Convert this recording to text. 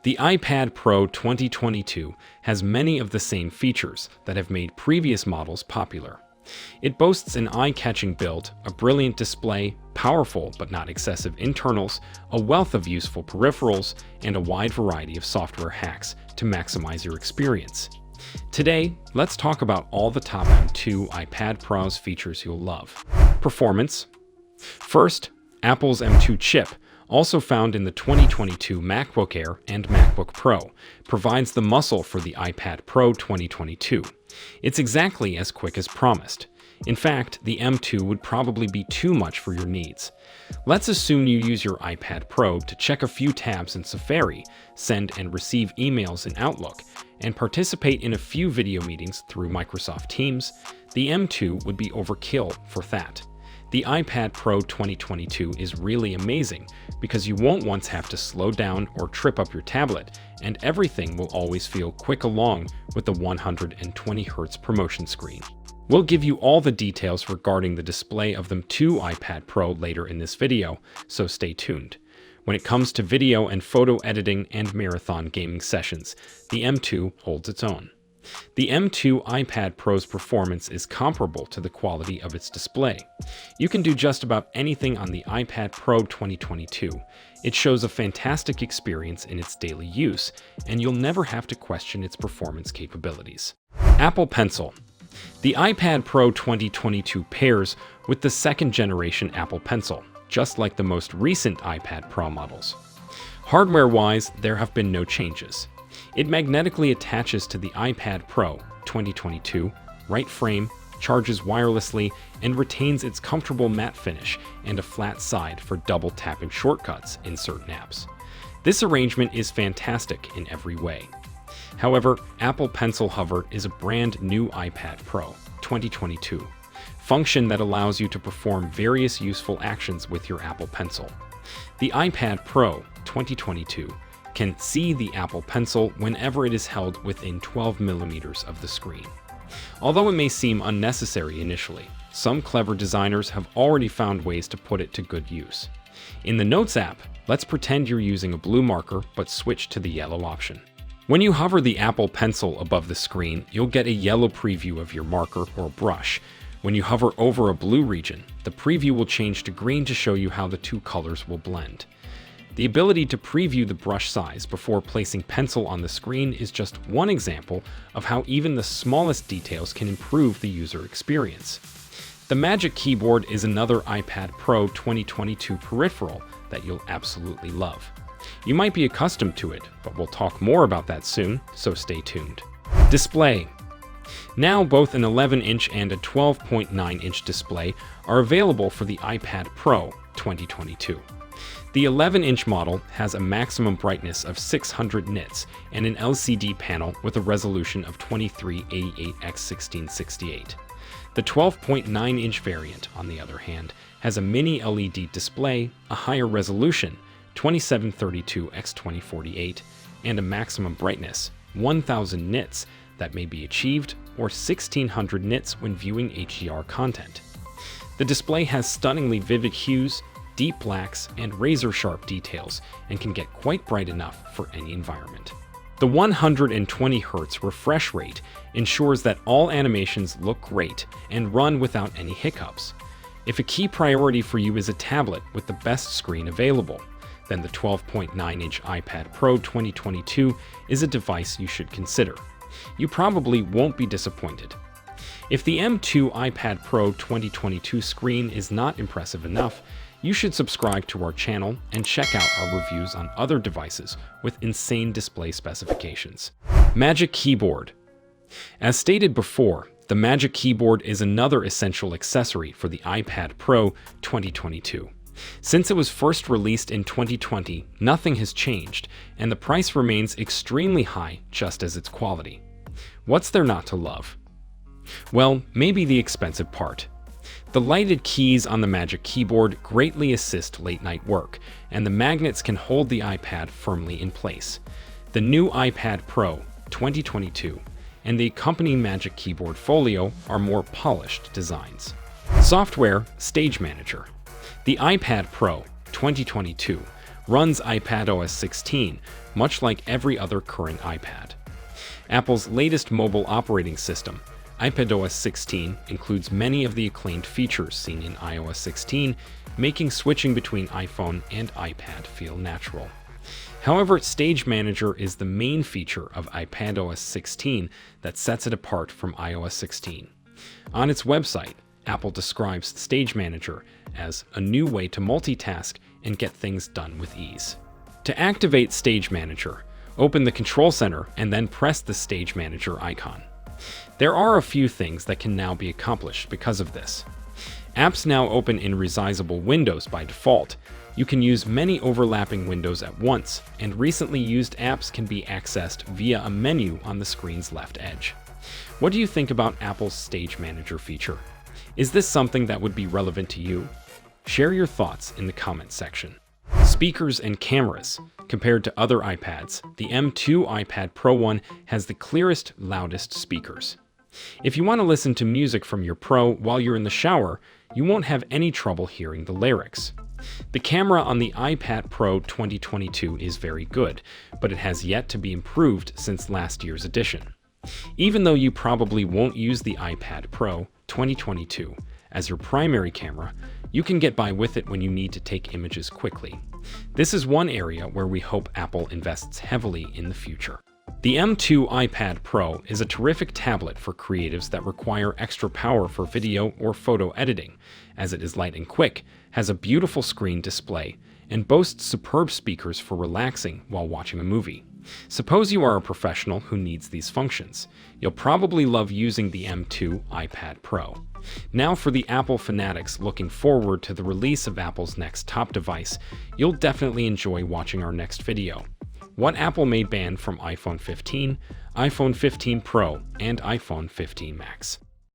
The iPad Pro 2022 has many of the same features that have made previous models popular. It boasts an eye-catching build, a brilliant display, powerful but not excessive internals, a wealth of useful peripherals, and a wide variety of software hacks to maximize your experience. Today, let's talk about all the top M2 iPad Pro's features you'll love. Performance. First, Apple's M2 chip, also found in the 2022 MacBook Air and MacBook Pro, provides the muscle for the iPad Pro 2022. It's exactly as quick as promised. In fact, the M2 would probably be too much for your needs. Let's assume you use your iPad Pro to check a few tabs in Safari, send and receive emails in Outlook, and participate in a few video meetings through Microsoft Teams. The M2 would be overkill for that. The iPad Pro 2022 is really amazing because you won't once have to slow down or trip up your tablet, and everything will always feel quick along with the 120Hz promotion screen. We'll give you all the details regarding the display of the M2 iPad Pro later in this video, so stay tuned. When it comes to video and photo editing and marathon gaming sessions, the M2 holds its own. The M2 iPad Pro's performance is comparable to the quality of its display. You can do just about anything on the iPad Pro 2022. It shows a fantastic experience in its daily use, and you'll never have to question its performance capabilities. Apple Pencil. The iPad Pro 2022 pairs with the second-generation Apple Pencil, just like the most recent iPad Pro models. Hardware-wise, there have been no changes. It magnetically attaches to the iPad Pro 2022, right frame, charges wirelessly, and retains its comfortable matte finish and a flat side for double tapping shortcuts in certain apps. This arrangement is fantastic in every way. However, Apple Pencil Hover is a brand new iPad Pro 2022 function that allows you to perform various useful actions with your Apple Pencil. The iPad Pro 2022 can see the Apple Pencil whenever it is held within 12 millimeters of the screen. Although it may seem unnecessary initially, some clever designers have already found ways to put it to good use. In the Notes app, let's pretend you're using a blue marker but switch to the yellow option. When you hover the Apple Pencil above the screen, you'll get a yellow preview of your marker or brush. When you hover over a blue region, the preview will change to green to show you how the two colors will blend. The ability to preview the brush size before placing pencil on the screen is just one example of how even the smallest details can improve the user experience. The Magic Keyboard is another iPad Pro 2022 peripheral that you'll absolutely love. You might be accustomed to it, but we'll talk more about that soon, so stay tuned. Display. Now both an 11-inch and a 12.9-inch display are available for the iPad Pro 2022. The 11-inch model has a maximum brightness of 600 nits and an LCD panel with a resolution of 2388x1668. The 12.9-inch variant, on the other hand, has a mini LED display, a higher resolution, 2732x2048, and a maximum brightness, 1000 nits, that may be achieved, or 1600 nits when viewing HDR content. The display has stunningly vivid hues, deep blacks, and razor-sharp details, and can get quite bright enough for any environment. The 120Hz refresh rate ensures that all animations look great and run without any hiccups. If a key priority for you is a tablet with the best screen available, then the 12.9-inch iPad Pro 2022 is a device you should consider. You probably won't be disappointed. If the M2 iPad Pro 2022 screen is not impressive enough, you should subscribe to our channel and check out our reviews on other devices with insane display specifications. Magic Keyboard. As stated before, the Magic Keyboard is another essential accessory for the iPad Pro 2022. Since it was first released in 2020, nothing has changed, and the price remains extremely high just as its quality. What's there not to love? Well, maybe the expensive part. The lighted keys on the Magic Keyboard greatly assist late-night work, and the magnets can hold the iPad firmly in place. The new iPad Pro 2022 and the accompanying Magic Keyboard Folio are more polished designs. Software Stage Manager. The iPad Pro 2022 runs iPadOS 16, much like every other current iPad. Apple's latest mobile operating system, iPadOS 16, includes many of the acclaimed features seen in iOS 16, making switching between iPhone and iPad feel natural. However, Stage Manager is the main feature of iPadOS 16 that sets it apart from iOS 16. On its website, Apple describes Stage Manager as a new way to multitask and get things done with ease. To activate Stage Manager, open the Control Center and then press the Stage Manager icon. There are a few things that can now be accomplished because of this. Apps now open in resizable windows by default. You can use many overlapping windows at once, and recently used apps can be accessed via a menu on the screen's left edge. What do you think about Apple's Stage Manager feature? Is this something that would be relevant to you? Share your thoughts in the comments section. Speakers and cameras. Compared to other iPads, the M2 iPad Pro 1 has the clearest, loudest speakers. If you want to listen to music from your Pro while you're in the shower, you won't have any trouble hearing the lyrics. The camera on the iPad Pro 2022 is very good, but it has yet to be improved since last year's edition. Even though you probably won't use the iPad Pro 2022 as your primary camera, you can get by with it when you need to take images quickly. This is one area where we hope Apple invests heavily in the future. The M2 iPad Pro is a terrific tablet for creatives that require extra power for video or photo editing, as it is light and quick, has a beautiful screen display, and boasts superb speakers for relaxing while watching a movie. Suppose you are a professional who needs these functions. You'll probably love using the M2 iPad Pro. Now for the Apple fanatics looking forward to the release of Apple's next top device, you'll definitely enjoy watching our next video. What Apple may ban from iPhone 15, iPhone 15 Pro, and iPhone 15 Max.